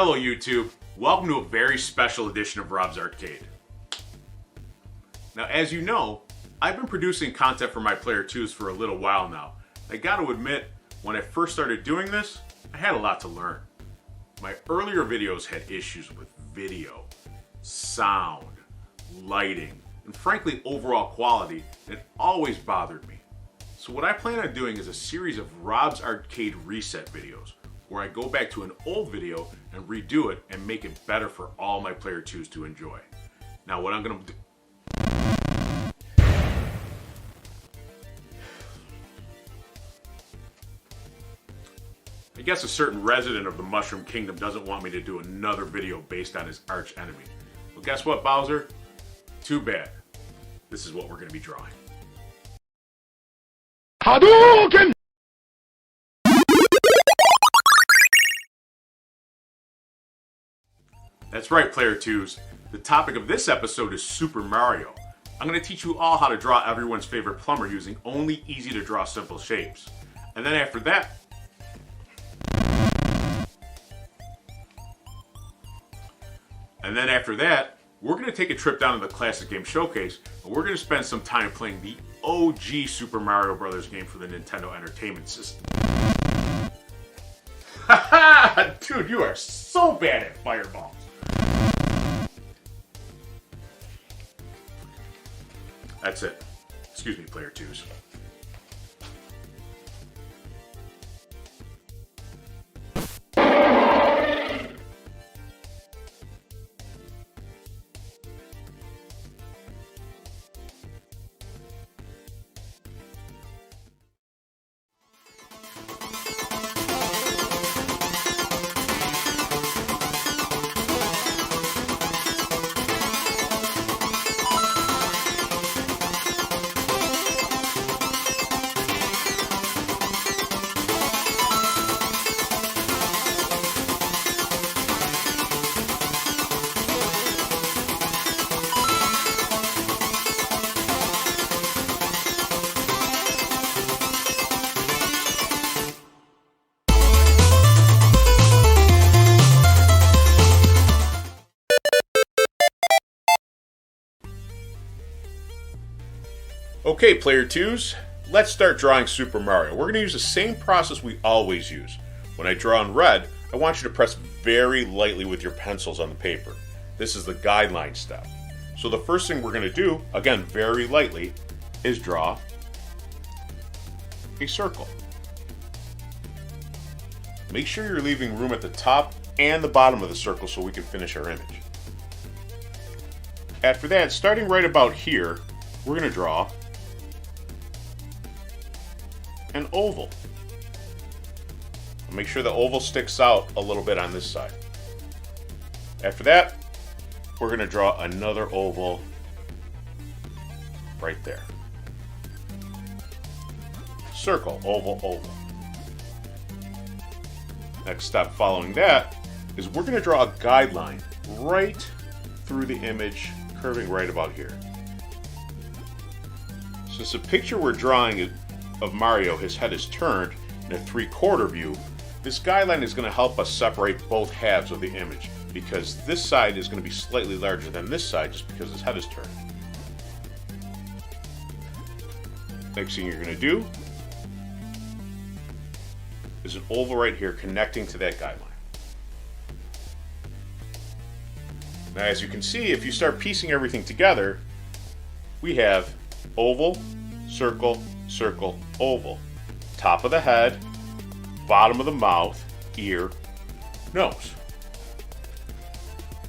Hello YouTube, welcome to a very special edition of Rob's Arcade. Now as you know, I've been producing content for my Player 2s for a little while now. I gotta admit, when I first started doing this, I had a lot to learn. My earlier videos had issues with video, sound, lighting, and frankly overall quality, and it always bothered me. So what I plan on doing is a series of Rob's Arcade reset videos, where I go back to an old video and redo it and make it better for all my Player 2s to enjoy. Now what I'm going to do... I guess a certain resident of the Mushroom Kingdom doesn't want me to do another video based on his arch enemy. Well, guess what, Bowser? Too bad. This is what we're going to be drawing. Hadouken! That's right, Player 2s. The topic of this episode is Super Mario. I'm going to teach you all how to draw everyone's favorite plumber using only easy to draw simple shapes. And then after that, we're going to take a trip down to the Classic Game Showcase, and we're going to spend some time playing the OG Super Mario Bros. Game for the Nintendo Entertainment System. Haha! Dude, you are so bad at fireballs. That's it. Excuse me, Player 2s. Okay, Player 2s, let's start drawing Super Mario. We're going to use the same process we always use. When I draw in red, I want you to press very lightly with your pencils on the paper. This is the guideline step. So the first thing we're going to do, again very lightly, is draw a circle. Make sure you're leaving room at the top and the bottom of the circle so we can finish our image. After that, starting right about here, we're going to draw an oval. Make sure the oval sticks out a little bit on this side. After that, we're going to draw another oval right there. Circle, oval, oval. Next step following that is we're going to draw a guideline right through the image, curving right about here. Since the picture we're drawing of Mario, his head is turned in a 3/4 view, this guideline is going to help us separate both halves of the image, because this side is going to be slightly larger than this side just because his head is turned. Next thing you're going to do is an oval right here connecting to that guideline. Now as you can see, if you start piecing everything together, we have oval, circle, circle, oval. Top of the head, bottom of the mouth, ear, nose.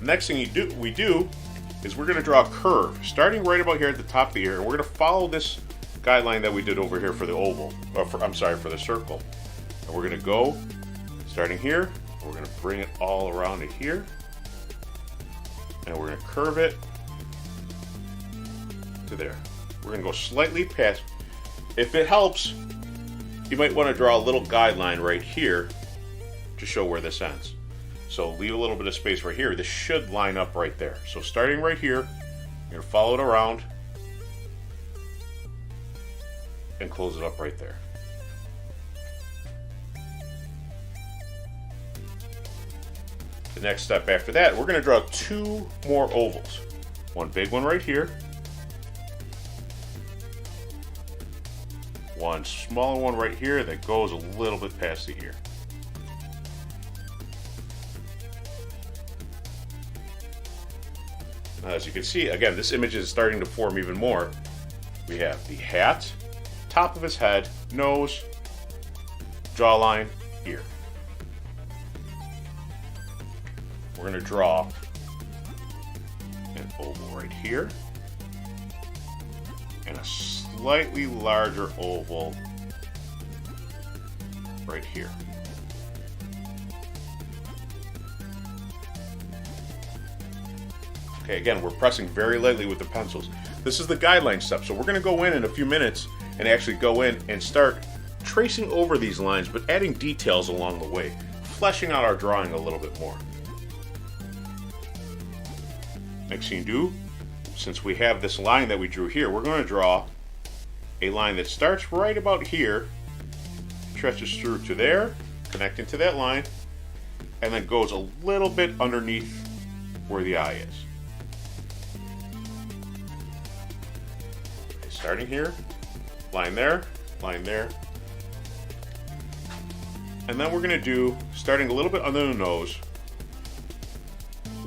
The next thing we do is we're going to draw a curve, starting right about here at the top of the ear, and we're going to follow this guideline that we did over here for the oval, or for the circle. And we're going to go, starting here, we're going to bring it all around to here, and we're going to curve it to there. We're going to go slightly past. If it helps, you might want to draw a little guideline right here to show where this ends. So leave a little bit of space right here. This should line up right there. So starting right here, you're going to follow it around and close it up right there. The next step after that, we're going to draw 2 more ovals. One big one right here. One smaller one right here that goes a little bit past the ear. Now, as you can see, again, this image is starting to form even more. We have the hat, top of his head, nose, jawline, ear. We're going to draw an oval right here and a slightly larger oval right here. Okay, again, we're pressing very lightly with the pencils. This is the guideline step, so we're going to go in a few minutes and actually go in and start tracing over these lines, but adding details along the way, fleshing out our drawing a little bit more. Next thing you do, since we have this line that we drew here, we're going to draw a line that starts right about here, stretches through to there, connecting to that line, and then goes a little bit underneath where the eye is. Okay, starting here, line there, and then we're going to do, starting a little bit under the nose,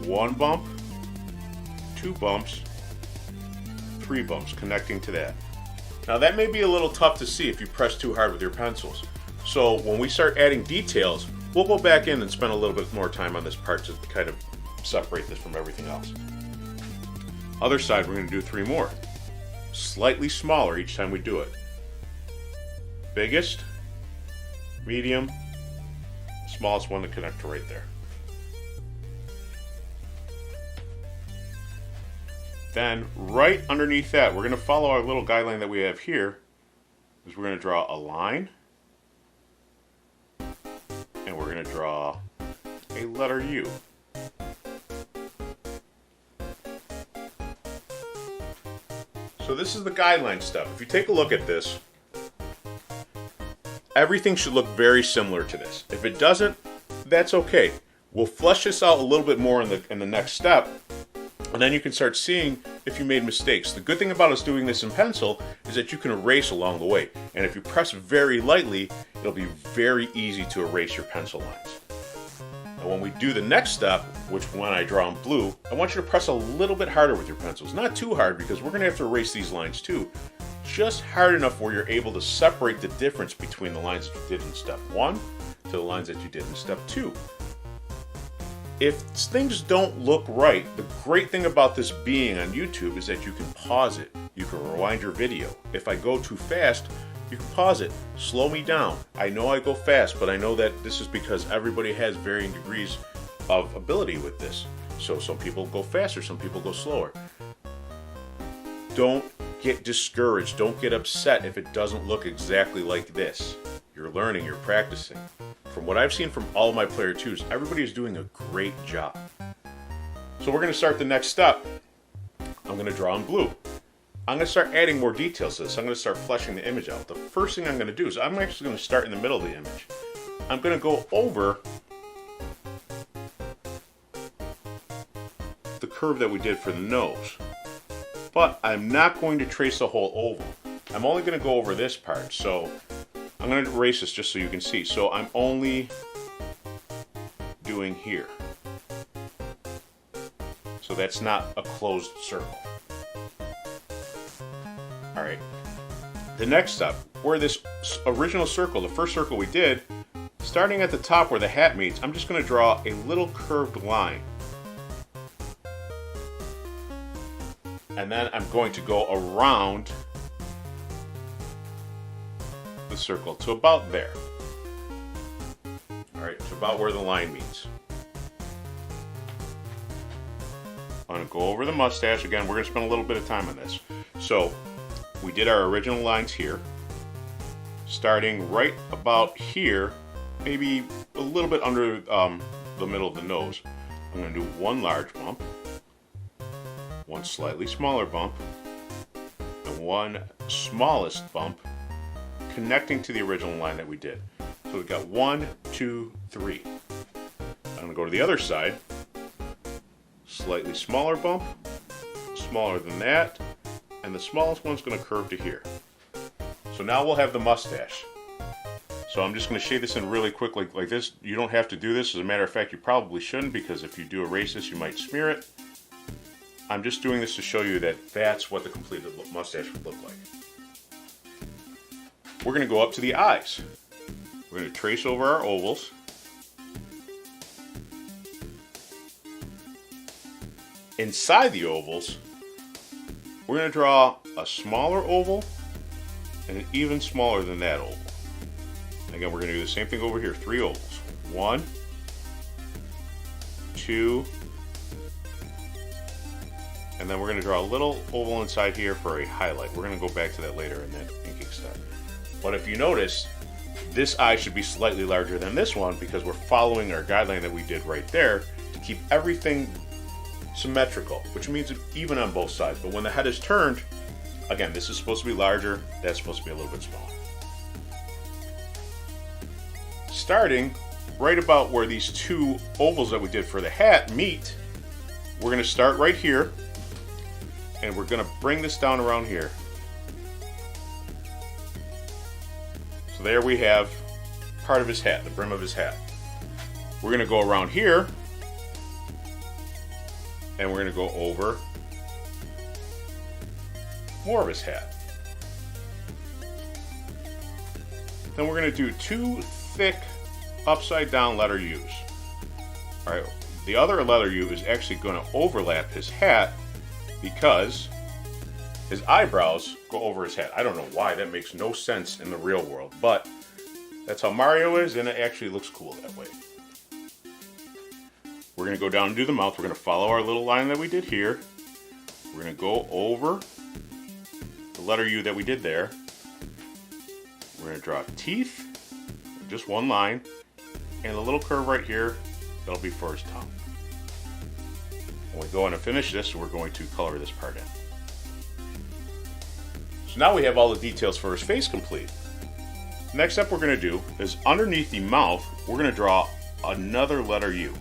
1 bump, 2 bumps, 3 bumps connecting to that. Now that may be a little tough to see if you press too hard with your pencils. So when we start adding details, we'll go back in and spend a little bit more time on this part to kind of separate this from everything else. Other side, we're going to do 3 more. Slightly smaller each time we do it. Biggest, medium, smallest one to connect to right there. Then, right underneath that, we're going to follow our little guideline that we have here, is we're going to draw a line, and we're going to draw a letter U. So this is the guideline stuff. If you take a look at this, everything should look very similar to this. If it doesn't, that's okay. We'll flesh this out a little bit more in the next step, and then you can start seeing if you made mistakes. The good thing about us doing this in pencil is that you can erase along the way. And if you press very lightly, it'll be very easy to erase your pencil lines. And when we do the next step, which when I draw in blue, I want you to press a little bit harder with your pencils. Not too hard, because we're going to have to erase these lines too. Just hard enough where you're able to separate the difference between the lines that you did in step 1 to the lines that you did in step 2. If things don't look right, the great thing about this being on YouTube is that you can pause it. You can rewind your video. If I go too fast, you can pause it. Slow me down. I know I go fast, but I know that this is because everybody has varying degrees of ability with this. So some people go faster, some people go slower. Don't get discouraged. Don't get upset if it doesn't look exactly like this. You're learning, you're practicing. From what I've seen from all of my player 2s, everybody is doing a great job. So we're going to start the next step. I'm going to draw in blue. I'm going to start adding more details to this. I'm going to start fleshing the image out. The first thing I'm going to do is I'm actually going to start in the middle of the image. I'm going to go over the curve that we did for the nose. But I'm not going to trace the whole oval. I'm only going to go over this part. So I'm going to erase this just so you can see. So I'm only doing here. So that's not a closed circle. Alright. The next step, where this original circle, the first circle we did, starting at the top where the hat meets, I'm just going to draw a little curved line. And then I'm going to go around the circle to about there. Alright, to about where the line meets. I'm going to go over the mustache. Again, we're going to spend a little bit of time on this. So, we did our original lines here. Starting right about here, maybe a little bit under the middle of the nose. I'm going to do one large bump, one slightly smaller bump, and one smallest bump connecting to the original line that we did. So we've got 1, 2, 3. I'm going to go to the other side. Slightly smaller bump, smaller than that, and the smallest one's going to curve to here. So now we'll have the mustache. So I'm just going to shade this in really quick like this. You don't have to do this. As a matter of fact, you probably shouldn't, because if you do erase this, you might smear it. I'm just doing this to show you that that's what the completed mustache would look like. We're going to go up to the eyes. We're going to trace over our ovals. Inside the ovals, we're going to draw a smaller oval and an even smaller than that oval. Again, we're going to do the same thing over here. 3 ovals. 1, 2, and then we're going to draw a little oval inside here for a highlight. We're going to go back to that later in that inking step. But if you notice, this eye should be slightly larger than this one because we're following our guideline that we did right there to keep everything symmetrical, which means even on both sides. But when the head is turned, again, this is supposed to be larger, that's supposed to be a little bit smaller. Starting right about where these 2 ovals that we did for the hat meet, we're going to start right here, and we're going to bring this down around here. So there we have part of his hat, the brim of his hat. We're going to go around here, and we're going to go over more of his hat. Then we're going to do 2 thick upside down letter U's. Alright, the other letter U is actually going to overlap his hat because his eyebrows go over his hat. I don't know why, that makes no sense in the real world, but that's how Mario is, and it actually looks cool that way. We're going to go down and do the mouth. We're going to follow our little line that we did here. We're going to go over the letter U that we did there. We're going to draw teeth, just one line, and a little curve right here. That'll be for his tongue. When we go in and finish this, we're going to color this part in. So now we have all the details for his face complete. Next step we're going to do is underneath the mouth, we're going to draw another letter U.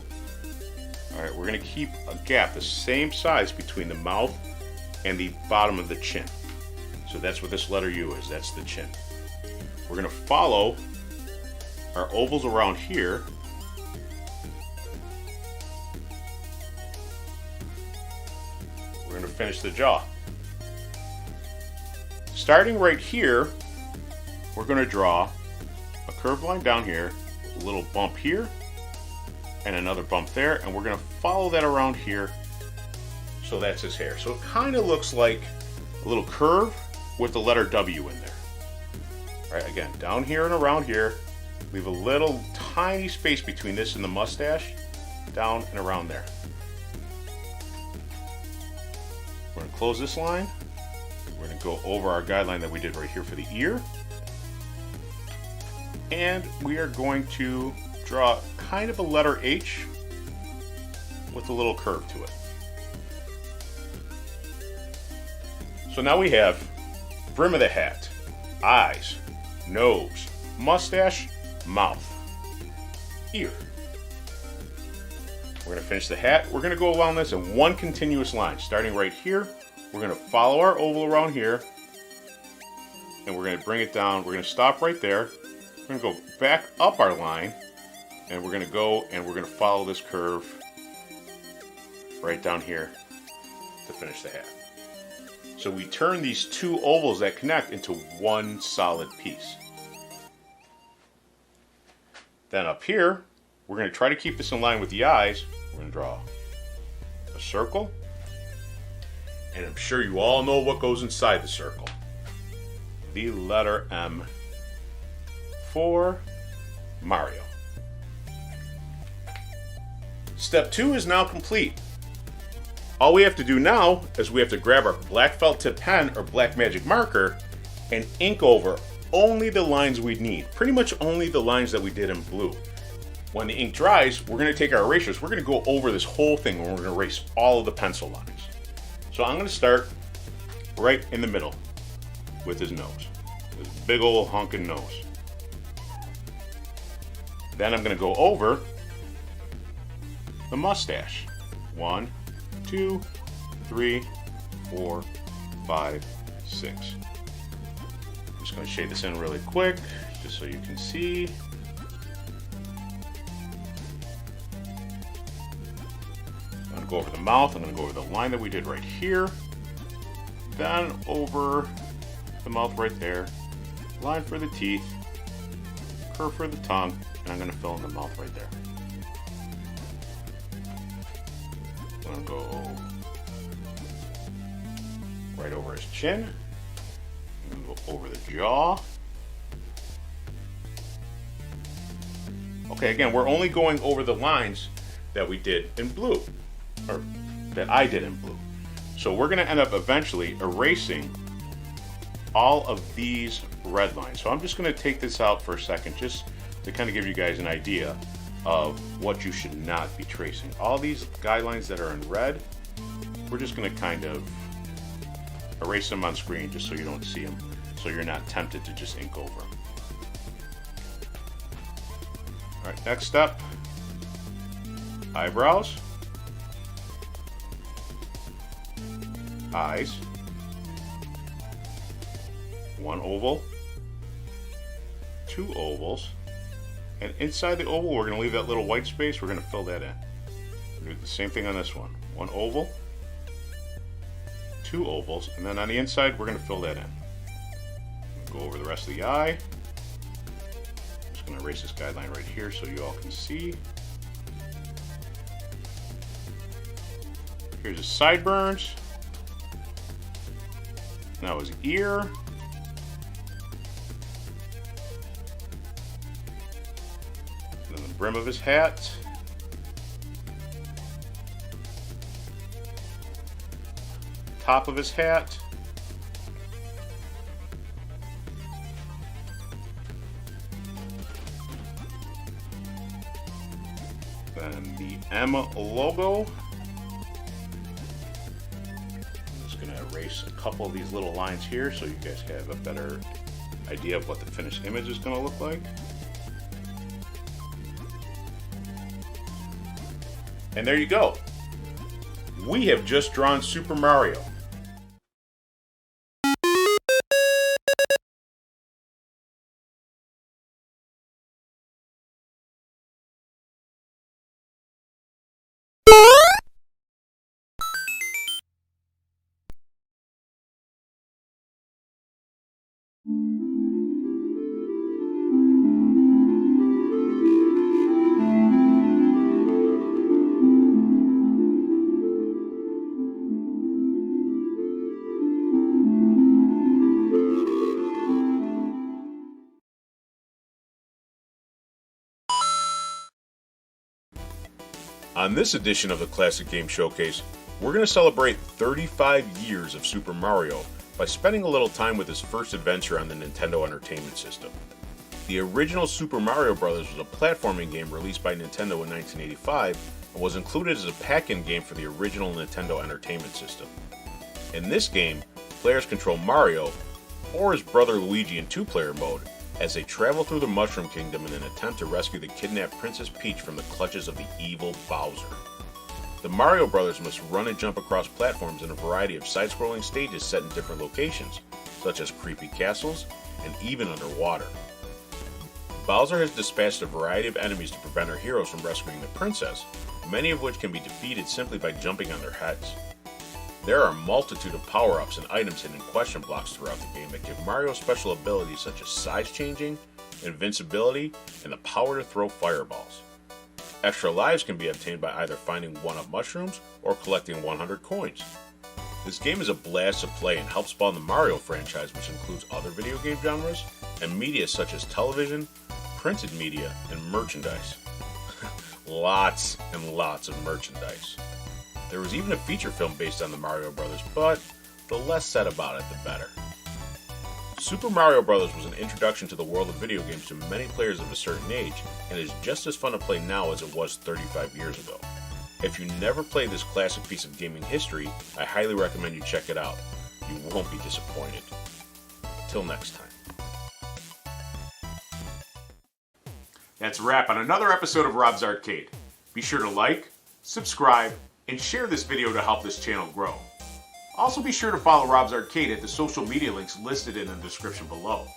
Alright, we're going to keep a gap the same size between the mouth and the bottom of the chin. So that's what this letter U is, that's the chin. We're going to follow our ovals around here. We're going to finish the jaw. Starting right here, we're going to draw a curved line down here, a little bump here, and another bump there, and we're going to follow that around here. So that's his hair. So it kind of looks like a little curve with the letter W in there. All right, again, down here and around here, leave a little tiny space between this and the mustache, down and around there. We're going to close this line. We're going to go over our guideline that we did right here for the ear. And we are going to draw kind of a letter H with a little curve to it. So now we have brim of the hat, eyes, nose, mustache, mouth, ear. We're going to finish the hat. We're going to go along this in one continuous line. Starting right here, we're going to follow our oval around here, and we're going to bring it down. We're going to stop right there. We're going to go back up our line, and we're going to go and we're going to follow this curve right down here to finish the hat. So we turn these 2 ovals that connect into one solid piece. Then up here, we're going to try to keep this in line with the eyes. We're going to draw a circle. And I'm sure you all know what goes inside the circle. The letter M for Mario. Step 2 is now complete. All we have to do now is we have to grab our black felt tip pen or black magic marker and ink over only the lines we need. Pretty much only the lines that we did in blue. When the ink dries, we're going to take our erasers. We're going to go over this whole thing and we're going to erase all of the pencil lines. So I'm going to start right in the middle with his nose. This big old honking nose. Then I'm going to go over the mustache. 1, 2, 3, 4, 5, 6. I'm just going to shade this in really quick, just so you can see. I'm going to go over the mouth. I'm going to go over the line that we did right here. Then over the mouth right there. Line for the teeth. Curve for the tongue. And I'm going to fill in the mouth right there. I'm going to go right over his chin. I'm going to go over the jaw. Okay, again, we're only going over the lines that we did in blue. Or that I did in blue. So we're going to end up eventually erasing all of these red lines. So I'm just going to take this out for a second just to kind of give you guys an idea of what you should not be tracing. All these guidelines that are in red, we're just going to kind of erase them on screen just so you don't see them, so you're not tempted to just ink over them. All right, next step, eyebrows, eyes, one oval, two ovals, and inside the oval we're going to leave that little white space. We're going to fill that in. We're going to do the same thing on this one. One oval, two ovals, and then on the inside we're going to fill that in. Go over the rest of the eye. I'm just going to erase this guideline right here so you all can see. Here's his sideburns. Now his ear. And then the brim of his hat. Top of his hat. Then the M logo. Erase a couple of these little lines here so you guys have a better idea of what the finished image is going to look like. And there you go. We have just drawn Super Mario. On this edition of the Classic Game Showcase, we're going to celebrate 35 years of Super Mario by spending a little time with his first adventure on the Nintendo Entertainment System. The original Super Mario Bros. Was a platforming game released by Nintendo in 1985 and was included as a pack-in game for the original Nintendo Entertainment System. In this game, players control Mario, or his brother Luigi in two-player mode, as they travel through the Mushroom Kingdom in an attempt to rescue the kidnapped Princess Peach from the clutches of the evil Bowser. The Mario Brothers must run and jump across platforms in a variety of side-scrolling stages set in different locations, such as creepy castles and even underwater. Bowser has dispatched a variety of enemies to prevent our heroes from rescuing the princess, many of which can be defeated simply by jumping on their heads. There are a multitude of power-ups and items hidden in question blocks throughout the game that give Mario special abilities such as size changing, invincibility, and the power to throw fireballs. Extra lives can be obtained by either finding 1-up mushrooms or collecting 100 coins. This game is a blast to play and helps spawn the Mario franchise, which includes other video game genres and media such as television, printed media, and merchandise. Lots and lots of merchandise. There was even a feature film based on the Mario Brothers, but the less said about it, the better. Super Mario Bros. Was an introduction to the world of video games to many players of a certain age, and is just as fun to play now as it was 35 years ago. If you never played this classic piece of gaming history, I highly recommend you check it out. You won't be disappointed. Till next time. That's a wrap on another episode of Rob's Arcade. Be sure to like, subscribe, and share this video to help this channel grow. Also be sure to follow Rob's Arcade at the social media links listed in the description below.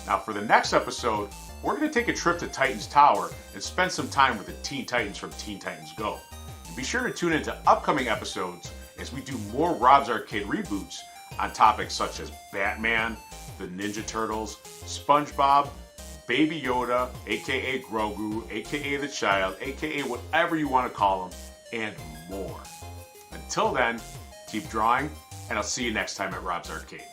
Now for the next episode, we're going to take a trip to Titans Tower and spend some time with the Teen Titans from Teen Titans Go. And be sure to tune into upcoming episodes as we do more Rob's Arcade reboots on topics such as Batman, the Ninja Turtles, SpongeBob, Baby Yoda, aka Grogu, aka the Child, aka whatever you want to call him, and more. Until then, keep drawing, and I'll see you next time at Rob's Arcade.